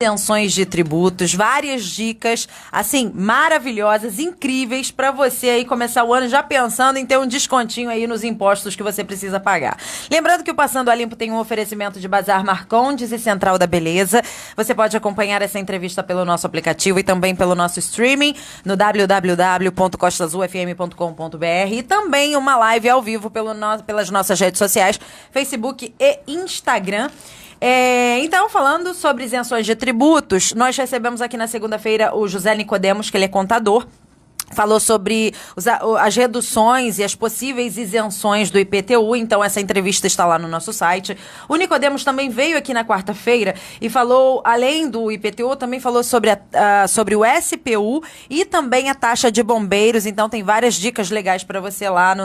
isenções de tributos, várias dicas, assim, maravilhosas, incríveis, para você aí começar o ano já pensando em ter um descontinho aí nos impostos que você precisa pagar. Lembrando que o Passando a Limpo tem um oferecimento de Bazar Marcondes e Central da Beleza. Você pode acompanhar essa entrevista pelo nosso aplicativo e também pelo nosso streaming no www.costasufm.com.br e também uma live ao vivo pelas nossas redes sociais, Facebook e Instagram. Então, falando sobre isenções de tributos, nós recebemos aqui na segunda-feira o José Nicodemos, que ele é contador. Falou sobre as reduções e as possíveis isenções do IPTU, então essa entrevista está lá no nosso site. O Nicodemos também veio aqui na quarta-feira e falou, além do IPTU, também falou sobre o SPU e também a taxa de bombeiros, então tem várias dicas legais para você lá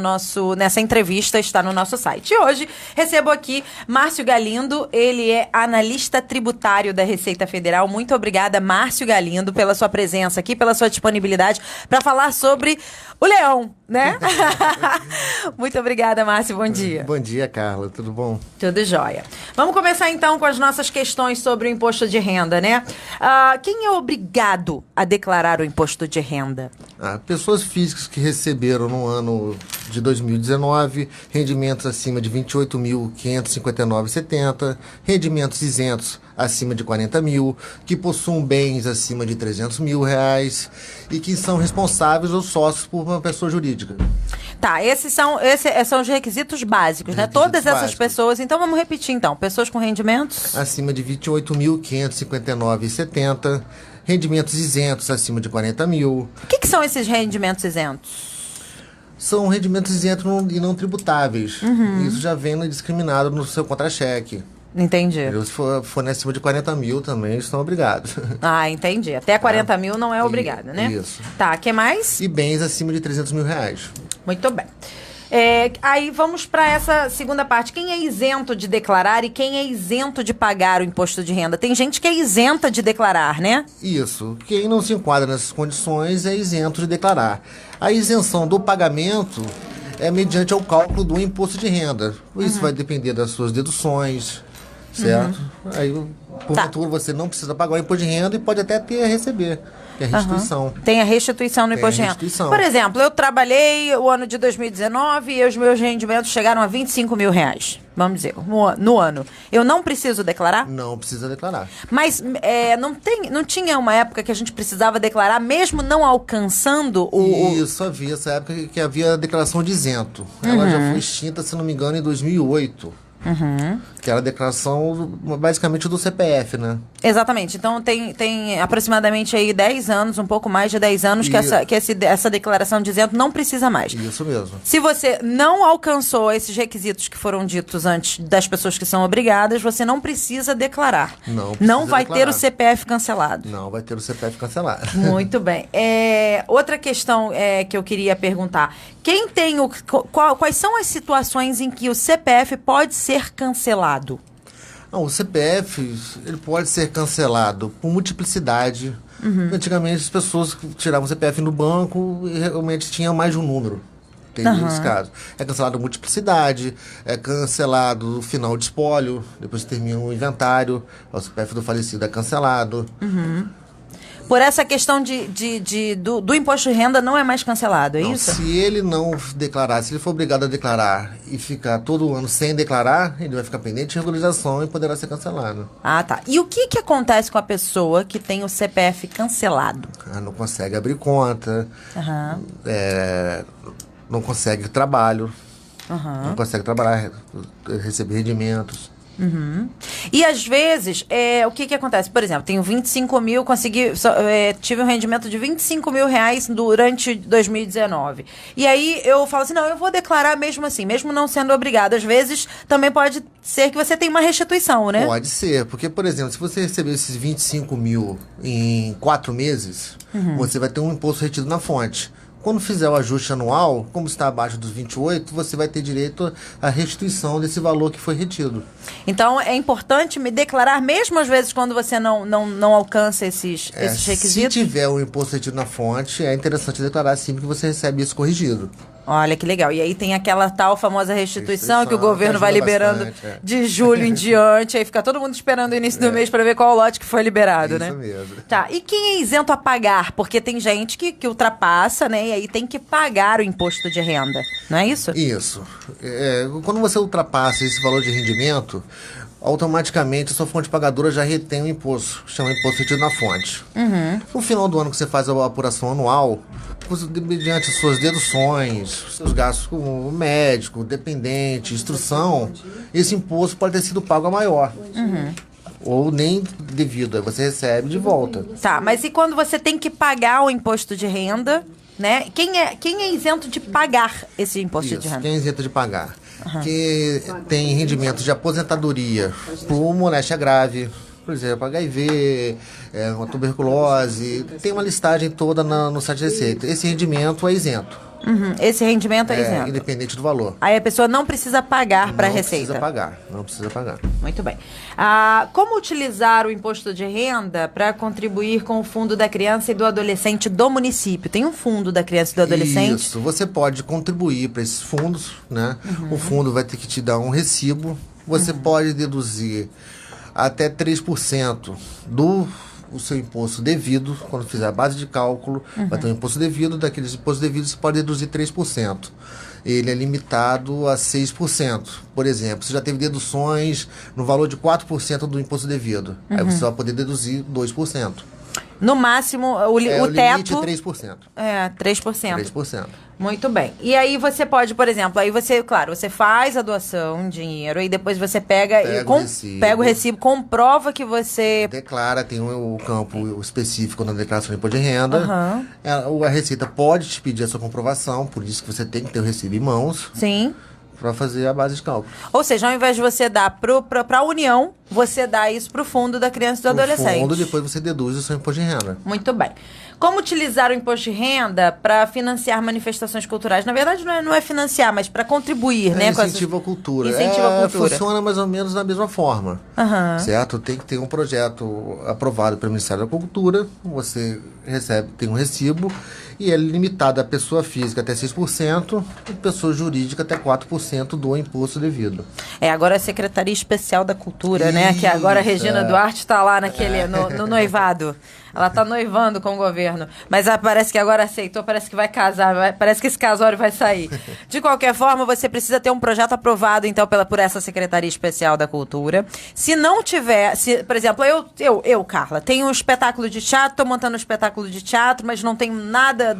nessa entrevista, está no nosso site. E hoje recebo aqui Márcio Galindo, ele é analista tributário da Receita Federal. Muito obrigada, Márcio Galindo, pela sua presença aqui, pela sua disponibilidade para falar sobre o leão, né? Muito obrigada, Márcio. Bom dia. Bom dia, Carla. Tudo bom? Tudo jóia. Vamos começar, então, com as nossas questões sobre o imposto de renda, né? Quem é obrigado a declarar o imposto de renda? Pessoas físicas que receberam no ano de 2019 rendimentos acima de R$ 28.559,70, rendimentos isentos acima de 40 mil, que possuem bens acima de 300 mil reais e que são responsáveis ou sócios por uma pessoa jurídica. Tá, esses são os requisitos básicos, né? Todas essas pessoas, então vamos repetir então, pessoas com rendimentos? Acima de R$ 28.559,70, rendimentos isentos acima de 40 mil. O que são esses rendimentos isentos? São rendimentos isentos e não tributáveis. Isso já vem discriminado no seu contra-cheque. Entendi. Se for acima de 40 mil também estão obrigados. Entendi. Até 40 mil não é obrigado, né? Isso. Tá, o que mais? E bens acima de 300 mil reais. Muito bem. Aí vamos para essa segunda parte. Quem é isento de declarar e quem é isento de pagar o imposto de renda? Tem gente que é isenta de declarar, né? Isso. Quem não se enquadra nessas condições é isento de declarar. A isenção do pagamento é mediante o cálculo do imposto de renda. Isso vai depender das suas deduções, certo? Aí, porventura, você não precisa pagar o imposto de renda e pode até ter a receber. Que é a restituição. Tem a restituição no imposto de renda. Por exemplo, eu trabalhei o ano de 2019 e os meus rendimentos chegaram a R$ 25 mil reais, vamos dizer, no ano. Eu não preciso declarar? Não precisa declarar. Mas não tinha uma época que a gente precisava declarar, mesmo não alcançando Isso, havia essa época que havia a declaração de isento. Ela já foi extinta, se não me engano, em 2008. Que era a declaração basicamente do CPF, né? Exatamente. Então tem aproximadamente aí 10 anos, um pouco mais de 10 anos, que essa declaração de isento não precisa mais. Isso mesmo. Se você não alcançou esses requisitos que foram ditos antes das pessoas que são obrigadas, você não precisa declarar. Não vai ter o CPF cancelado. Não vai ter o CPF cancelado. Muito bem. Outra questão que eu queria perguntar. Quais são as situações em que o CPF pode ser cancelado? Não, o CPF ele pode ser cancelado por multiplicidade. Antigamente as pessoas tiravam o CPF no banco e realmente tinham mais de um número. Tem esse caso. É cancelado multiplicidade, é cancelado o final de espólio, depois que termina o inventário, o CPF do falecido é cancelado. Por essa questão do imposto de renda não é mais cancelado, é isso? Se ele não declarar, se ele for obrigado a declarar e ficar todo ano sem declarar, ele vai ficar pendente de regularização e poderá ser cancelado. Tá. E o que acontece com a pessoa que tem o CPF cancelado? Não consegue abrir conta, não consegue trabalho, não consegue trabalhar, receber rendimentos. E às vezes, o que acontece? Por exemplo, tenho 25 mil, tive um rendimento de 25 mil reais durante 2019. E aí eu falo assim, não, eu vou declarar mesmo assim, mesmo não sendo obrigado. Às vezes também pode ser que você tenha uma restituição, né? Pode ser, porque, por exemplo, se você receber esses 25 mil em 4 meses, você vai ter um imposto retido na fonte. Quando fizer o ajuste anual, como está abaixo dos 28, você vai ter direito à restituição desse valor que foi retido. Então, é importante me declarar, mesmo às vezes quando você não alcança esses requisitos? Se tiver o imposto retido na fonte, é interessante declarar sempre que você recebe isso corrigido. Olha que legal. E aí tem aquela tal famosa restituição que o governo vai ajuda liberando bastante, de julho em diante. Aí fica todo mundo esperando o início do mês para ver qual lote que foi liberado, né? Isso mesmo. Tá. E quem é isento a pagar? Porque tem gente que ultrapassa, né? E aí tem que pagar o imposto de renda. Não é isso? Isso. Quando você ultrapassa esse valor de rendimento, automaticamente a sua fonte pagadora já retém o imposto, chama imposto retido na fonte. No final do ano que você faz a apuração anual, mediante suas deduções, seus gastos com médico, dependente, instrução, esse imposto pode ter sido pago a maior. Ou nem devido, aí você recebe de volta. Tá, mas e quando você tem que pagar o imposto de renda, né? Quem é isento de pagar esse imposto de Isso, renda? quem é isento de pagar? Que tem rendimento de aposentadoria por moléstia grave, por exemplo, HIV, uma tuberculose, tem uma listagem toda no site de Receita. Esse rendimento é isento. Esse rendimento é isento. Independente do valor. Aí a pessoa não precisa pagar para a Receita. Não precisa pagar. Muito bem. Como utilizar o imposto de renda para contribuir com o Fundo da Criança e do Adolescente do município? Tem um Fundo da Criança e do Adolescente? Isso, você pode contribuir para esses fundos, né? O fundo vai ter que te dar um recibo. Você pode deduzir até 3% o seu imposto devido, quando fizer a base de cálculo, vai ter um imposto devido, daqueles impostos devidos você pode deduzir 3%. Ele é limitado a 6%. Por exemplo, você já teve deduções no valor de 4% do imposto devido. Aí você vai poder deduzir 2%. No máximo, o teto... limite é 3%. 3%. 3%. Muito bem. E aí você pode, por exemplo, você faz a doação em dinheiro e depois você pega o recibo, comprova que você... Declara, tem o campo específico na declaração de imposto de renda. A Receita pode te pedir a sua comprovação, por isso que você tem que ter o recibo em mãos. Sim. Para fazer a base de cálculo. Ou seja, ao invés de você dar para a União, você dá isso para o Fundo da Criança e do Adolescente. Fundo, depois você deduz o seu imposto de renda. Muito bem. Como utilizar o imposto de renda para financiar manifestações culturais? Na verdade, não é financiar, mas para contribuir, né? Incentiva a cultura. Incentiva a cultura. Funciona mais ou menos da mesma forma. Certo? Tem que ter um projeto aprovado pelo Ministério da Cultura. Você tem um recibo e é limitado a pessoa física até 6% e pessoa jurídica até 4% do imposto devido. Agora a Secretaria Especial da Cultura, né? Que agora a Regina Duarte está lá no noivado. Ela está noivando com o governo. Mas parece que agora aceitou, parece que vai casar, parece que esse casório vai sair. De qualquer forma, você precisa ter um projeto aprovado, então, por essa Secretaria Especial da Cultura. Se não tiver, por exemplo, eu, Carla, tenho um espetáculo de teatro, estou montando um espetáculo de teatro, mas não tenho nada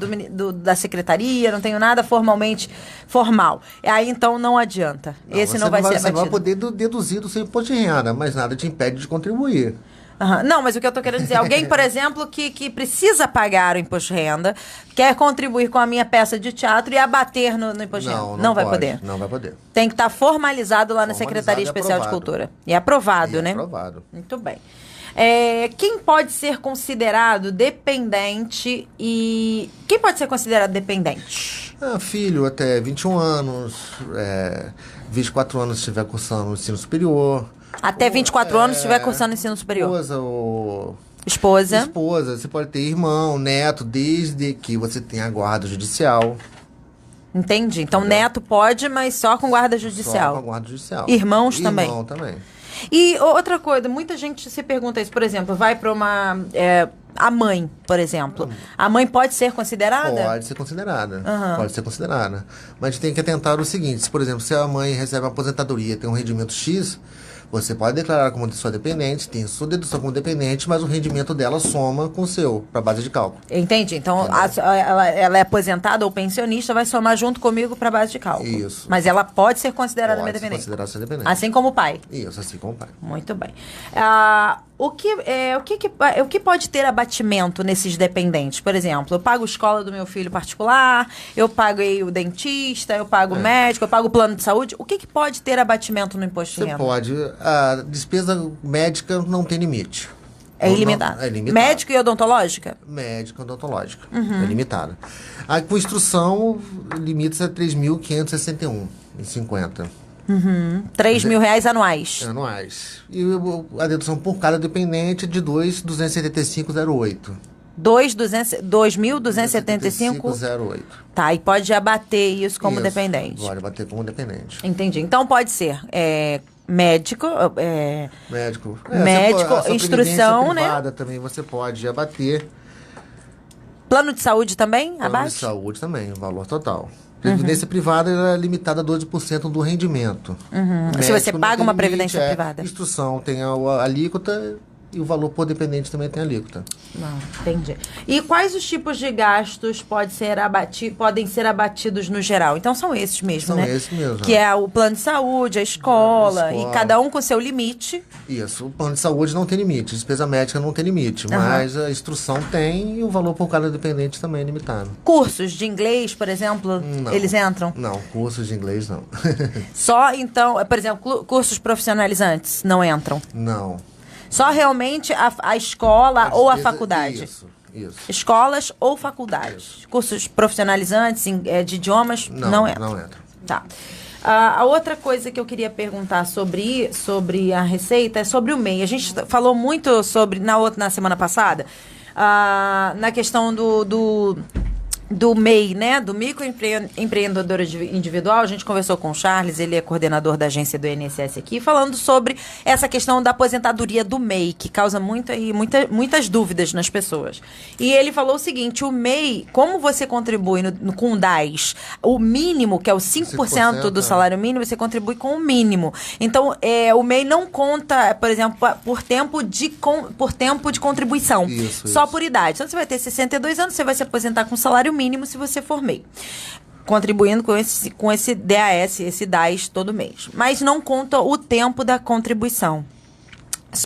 da secretaria, não tenho nada formal. Aí, então, não adianta. Esse não vai ser abatido. Você vai poder deduzir do seu imposto de renda, mas nada te impede de contribuir. Não, mas o que eu estou querendo dizer, alguém, por exemplo, que precisa pagar o imposto de renda, quer contribuir com a minha peça de teatro e abater no imposto de renda. Não vai poder. Não vai poder. Tem que estar formalizado lá na Secretaria Especial de Cultura. E aprovado, né? Aprovado. Muito bem. Quem pode ser considerado dependente e... Quem pode ser considerado dependente? Filho até 21 anos, 24 anos se estiver cursando o ensino superior. Até 24 anos se estiver cursando ensino superior. Esposa. Você pode ter irmão, neto, desde que você tenha guarda judicial. Entendi. Então, neto pode, mas só com guarda judicial. Só com guarda judicial. Irmãos também. Irmão também. E outra coisa, muita gente se pergunta isso, por exemplo, vai para a mãe, por exemplo. A mãe pode ser considerada? Pode ser considerada. Pode ser considerada. Mas a gente tem que atentar o seguinte, se, por exemplo, se a mãe recebe uma aposentadoria, tem um rendimento X, você pode declarar como sua dependente, tem sua dedução como dependente, mas o rendimento dela soma com o seu, para base de cálculo. Entendi. Então, ela é aposentada ou pensionista, vai somar junto comigo para base de cálculo. Isso. Mas ela pode ser considerada minha dependente. Pode ser considerada sua dependente. Assim como o pai. Isso, assim como o pai. Muito bem. O que pode ter abatimento nesses dependentes? Por exemplo, eu pago a escola do meu filho particular, eu pago o dentista, eu pago o médico, eu pago o plano de saúde. O que pode ter abatimento no imposto de renda? Você pode. A despesa médica não tem limite. É ilimitado. É limitado. Médico e odontológica? Médico e odontológica. É limitado. Com instrução, limita-se a 3.561,50. R$3.000 anuais. Anuais. E a dedução por cada dependente é de 2.275,08. 2.275? 2.275,08. Tá, e pode abater isso como Isso, dependente. Pode abater como dependente. Entendi. Então pode ser médico, Médico. médico, a sua instrução, previdência né? privada também você pode abater. Plano de saúde também, Plano abaixo? de saúde também, o valor total. Previdência privada ela é limitada a 12% do rendimento. Se você Médico não paga tem uma limite, previdência privada. Instrução tem a alíquota e o valor por dependente também tem a alíquota. Não, entendi. E quais os tipos de gastos podem ser abatidos no geral? Então são esses mesmo, né? São esses mesmo. Que é o plano de saúde, a escola, e cada um com seu limite. Isso, o plano de saúde não tem limite, despesa médica não tem limite, mas a instrução tem e o valor por cada dependente também é limitado. Cursos de inglês, por exemplo, Não. eles entram? Não, cursos de inglês não. Só, então, por exemplo, cursos profissionalizantes não entram? Não. Só realmente a escola ou a faculdade? Isso. Escolas ou faculdades? Cursos profissionalizantes de idiomas não entram? Não entra. Tá. A outra coisa que eu queria perguntar sobre a receita é sobre o MEI. A gente falou muito sobre, na semana passada, na questão do MEI, né? Do microempreendedor individual. A gente conversou com o Charles, ele é coordenador da agência do INSS aqui, falando sobre essa questão da aposentadoria do MEI, que causa muitas dúvidas nas pessoas. E ele falou o seguinte, o MEI, como você contribui com o DAS, o mínimo, que é o 5% do salário mínimo, você contribui com o mínimo. Então, o MEI não conta, por exemplo, por tempo de contribuição, só por idade. Então, você vai ter 62 anos, você vai se aposentar com salário mínimo se você for MEI, contribuindo com esse DAS, esse DAS todo mês. Mas não conta o tempo da contribuição.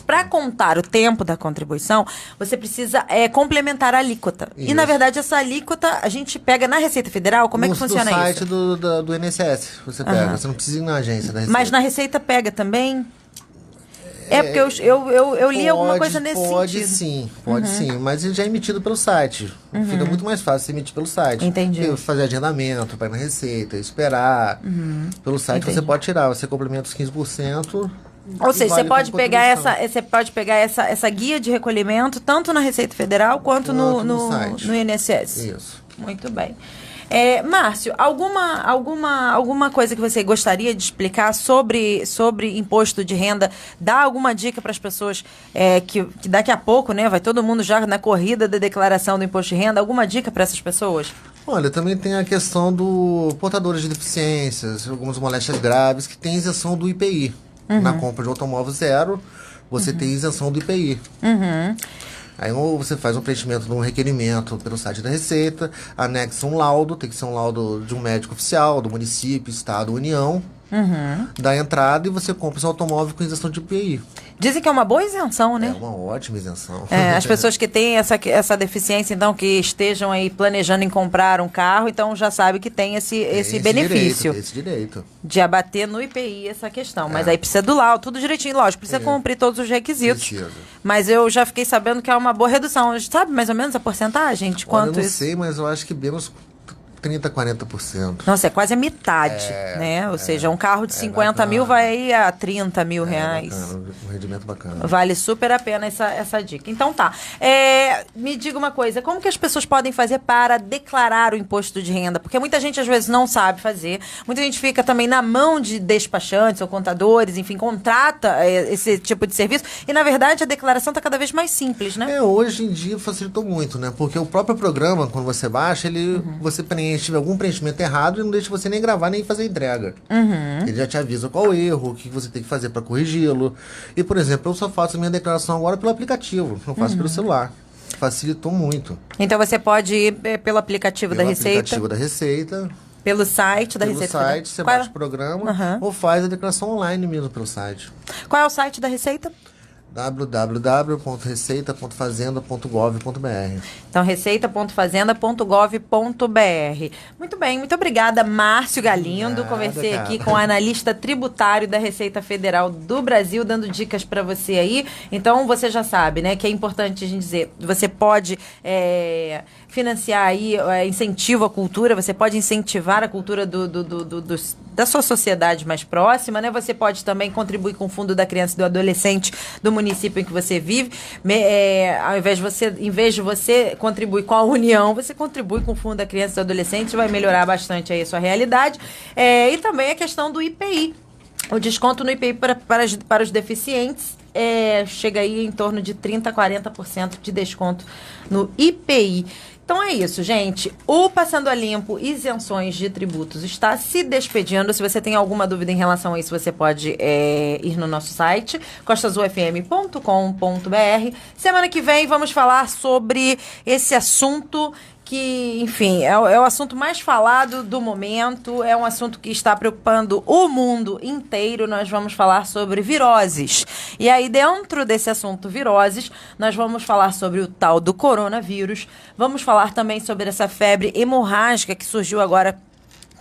Para contar o tempo da contribuição, você precisa complementar a alíquota. Isso. E, na verdade, essa alíquota a gente pega na Receita Federal. Como é que funciona isso? No site do INSS você pega. Você não precisa ir na agência da Receita. Mas na Receita pega também? Porque eu li alguma coisa nesse sentido. Pode sim, mas ele já é emitido pelo site. Fica muito mais fácil ser emitido pelo site. Entendi. Fazer agendamento, para ir na Receita, esperar. Pelo site você pode tirar, você complementa os 15%. Ou seja, você pode pegar essa guia de recolhimento tanto na Receita Federal quanto no INSS. Isso. Muito bem. Márcio, alguma coisa que você gostaria de explicar sobre imposto de renda? Dá alguma dica para as pessoas que daqui a pouco, né, vai todo mundo já na corrida da declaração do imposto de renda? Alguma dica para essas pessoas? Olha, também tem a questão do portadores de deficiências, algumas moléstias graves, que tem isenção do IPI. Na compra de automóvel zero, você tem isenção do IPI. Aí você faz um preenchimento de um requerimento pelo site da Receita, anexa um laudo, tem que ser um laudo de um médico oficial, do município, estado, União, dá entrada e você compra esse automóvel com isenção de IPI. Dizem que é uma boa isenção, né? É uma ótima isenção. As pessoas que têm essa deficiência, então, que estejam aí planejando em comprar um carro, então já sabe que tem esse benefício. Esse direito. De abater no IPI essa questão. Mas aí precisa do laudo, tudo direitinho, lógico, precisa cumprir todos os requisitos. Precisa. Mas eu já fiquei sabendo que é uma boa redução. Sabe mais ou menos a porcentagem de quanto isso? Eu não sei, mas eu acho que menos 30%, 40%. Nossa, é quase a metade, né? Ou seja, um carro de 50 mil vai a 30 mil reais. Bacana, um rendimento bacana. Vale super a pena essa dica. Então tá. Me diga uma coisa, como que as pessoas podem fazer para declarar o imposto de renda? Porque muita gente às vezes não sabe fazer. Muita gente fica também na mão de despachantes ou contadores, enfim, contrata esse tipo de serviço. E na verdade a declaração está cada vez mais simples, né? Hoje em dia facilitou muito, né? Porque o próprio programa, quando você baixa, você preenche algum preenchimento errado e não deixa você nem gravar nem fazer entrega. Ele já te avisa qual o erro, o que você tem que fazer para corrigi-lo. E, por exemplo, eu só faço a minha declaração agora pelo aplicativo, não faço pelo celular. Facilitou muito. Então você pode ir pelo aplicativo da Receita. Pelo aplicativo da Receita. Pelo site da Receita. Pelo site, você baixa o programa ou faz a declaração online mesmo pelo site. Qual é o site da Receita? www.receita.fazenda.gov.br. Então, receita.fazenda.gov.br. Muito bem, muito obrigada, Márcio Galindo. Conversei aqui com o analista tributário da Receita Federal do Brasil, dando dicas para você aí. Então, você já sabe, né, que é importante a gente dizer, você pode financiar aí incentivo à cultura, você pode incentivar a cultura da sua sociedade mais próxima, né? Você pode também contribuir com o Fundo da Criança e do Adolescente do município município em que você vive. Ao invés de você contribuir com a União, você contribui com o Fundo da Criança e do Adolescente, vai melhorar bastante aí a sua realidade. E também a questão do IPI. O desconto no IPI para os deficientes chega aí em torno de 30% a 40% de desconto no IPI. Então é isso, gente. O Passando a Limpo Isenções de Tributos está se despedindo. Se você tem alguma dúvida em relação a isso, você pode ir no nosso site, costasufm.com.br. Semana que vem vamos falar sobre esse assunto que, enfim, é o assunto mais falado do momento, é um assunto que está preocupando o mundo inteiro. Nós vamos falar sobre viroses. E aí, dentro desse assunto viroses, nós vamos falar sobre o tal do coronavírus, vamos falar também sobre essa febre hemorrágica que surgiu agora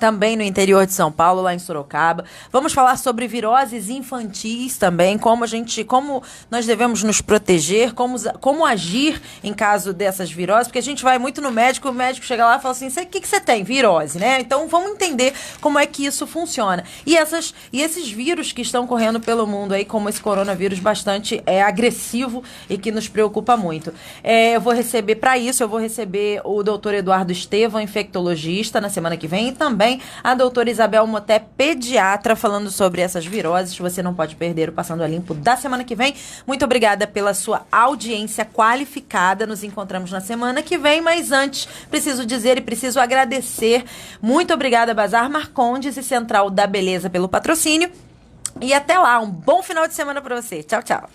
também no interior de São Paulo, lá em Sorocaba. Vamos falar sobre viroses infantis também, como nós devemos nos proteger, como agir em caso dessas viroses, porque a gente vai muito no médico, o médico chega lá e fala assim, o que você tem? Virose, né? Então vamos entender como é que isso funciona. E esses vírus que estão correndo pelo mundo aí, como esse coronavírus bastante agressivo e que nos preocupa muito. Eu vou receber o doutor Eduardo Estevão, infectologista, na semana que vem, e também a doutora Isabel Moté, pediatra, falando sobre essas viroses. Você não pode perder o Passando a Limpo da semana que vem. Muito obrigada pela sua audiência qualificada. Nos encontramos na semana que vem, mas antes preciso dizer e preciso agradecer. Muito obrigada, Bazar Marcondes e Central da Beleza, pelo patrocínio. E até lá, um bom final de semana para você. Tchau, tchau.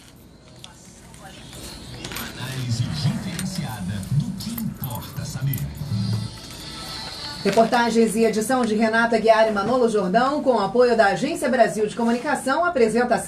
Reportagens e edição de Renata Guiar e Manolo Jordão, com apoio da Agência Brasil de Comunicação, apresentação